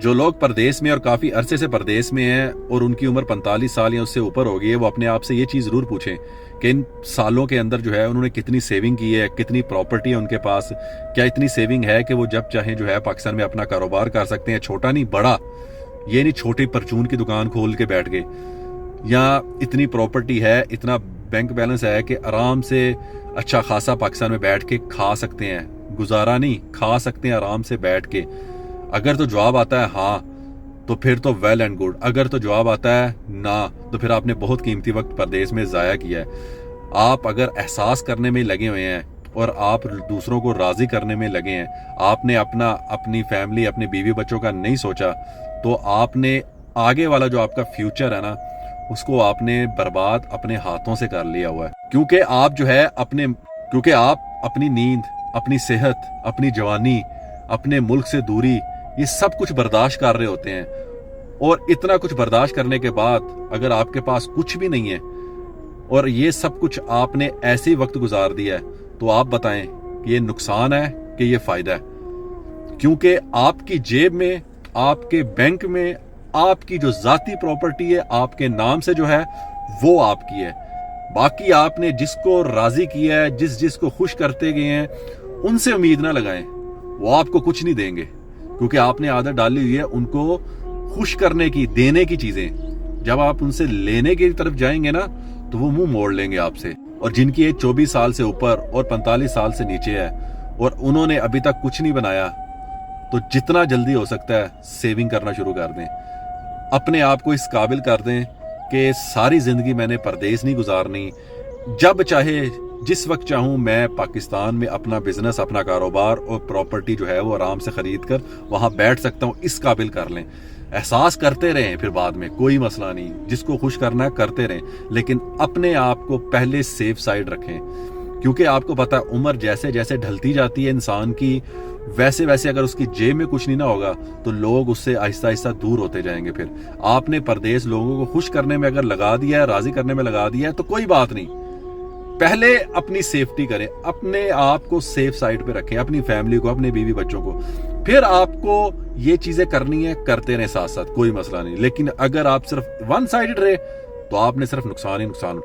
جو لوگ پردیس میں اور کافی عرصے سے پردیس میں ہیں اور ان کی عمر 45 سال یا اس سے اوپر ہو گئی ہے، وہ اپنے آپ سے یہ چیز ضرور پوچھیں کہ ان سالوں کے اندر جو ہے انہوں نے کتنی سیونگ کی ہے، کتنی پراپرٹی ہے ان کے پاس، کیا اتنی سیونگ ہے کہ وہ جب چاہیں جو ہے پاکستان میں اپنا کاروبار کر سکتے ہیں، چھوٹا نہیں بڑا، یہ نہیں چھوٹی پرچون کی دکان کھول کے بیٹھ گئے، یا اتنی پراپرٹی ہے، اتنا بینک بیلنس ہے کہ آرام سے اچھا خاصا پاکستان میں بیٹھ کے کھا سکتے ہیں، گزارا نہیں، کھا سکتے ہیں آرام سے بیٹھ کے۔ اگر تو جواب آتا ہے ہاں تو پھر تو ویل اینڈ گڈ، اگر تو جواب آتا ہے نہ تو پھر آپ نے بہت قیمتی وقت پردیس میں ضائع کیا ہے۔ آپ اگر احساس کرنے میں لگے ہوئے ہیں اور آپ دوسروں کو راضی کرنے میں لگے ہیں، آپ نے اپنی فیملی، اپنے بیوی بچوں کا نہیں سوچا، تو آپ نے آگے والا جو آپ کا فیوچر ہے نا، اس کو آپ نے برباد اپنے ہاتھوں سے کر لیا ہوا ہے۔ کیونکہ آپ اپنی نیند، اپنی صحت، اپنی جوانی، اپنے ملک سے دوری، یہ سب کچھ برداشت کر رہے ہوتے ہیں، اور اتنا کچھ برداشت کرنے کے بعد اگر آپ کے پاس کچھ بھی نہیں ہے اور یہ سب کچھ آپ نے ایسے ہی وقت گزار دیا ہے، تو آپ بتائیں کہ یہ نقصان ہے کہ یہ فائدہ ہے؟ کیونکہ آپ کی جیب میں، آپ کے بینک میں، آپ کی جو ذاتی پراپرٹی ہے آپ کے نام سے جو ہے وہ آپ کی ہے۔ باقی آپ نے جس کو راضی کیا ہے، جس کو خوش کرتے گئے ہیں، ان سے امید نہ لگائیں، وہ آپ کو کچھ نہیں دیں گے، کیونکہ آپ نے عادت ڈالی ہوئی ہے ان کو خوش کرنے کی، دینے کی چیزیں۔ جب آپ ان سے لینے کی طرف جائیں گے نا تو وہ منہ موڑ لیں گے آپ سے۔ اور جن کی ایج 24 سال سے اوپر اور 45 سال سے نیچے ہے اور انہوں نے ابھی تک کچھ نہیں بنایا، تو جتنا جلدی ہو سکتا ہے سیونگ کرنا شروع کر دیں، اپنے آپ کو اس قابل کر دیں کہ ساری زندگی میں نے پردیس نہیں گزارنی، جب چاہے جس وقت چاہوں میں پاکستان میں اپنا بزنس، اپنا کاروبار اور پراپرٹی جو ہے وہ آرام سے خرید کر وہاں بیٹھ سکتا ہوں، اس قابل کر لیں۔ احساس کرتے رہیں، پھر بعد میں کوئی مسئلہ نہیں، جس کو خوش کرنا ہے کرتے رہیں، لیکن اپنے آپ کو پہلے سیف سائڈ رکھیں، کیونکہ آپ کو پتا ہے عمر جیسے جیسے ڈھلتی جاتی ہے انسان کی، ویسے ویسے اگر اس کی جیب میں کچھ نہیں نہ ہوگا تو لوگ اس سے آہستہ آہستہ دور ہوتے جائیں گے۔ پھر آپ نے پردیس لوگوں کو خوش کرنے میں اگر لگا دیا ہے، راضی کرنے میں لگا دیا ہے، تو کوئی بات نہیں، پہلے اپنی سیفٹی کریں، اپنے آپ کو سیف سائڈ پہ رکھیں، اپنی فیملی کو، اپنے بیوی بچوں کو، پھر آپ کو یہ چیزیں کرنی ہے کرتے رہیں ساتھ ساتھ، کوئی مسئلہ نہیں۔ لیکن اگر آپ صرف ون سائڈڈ رہے تو آپ نے صرف نقصان ہی نقصان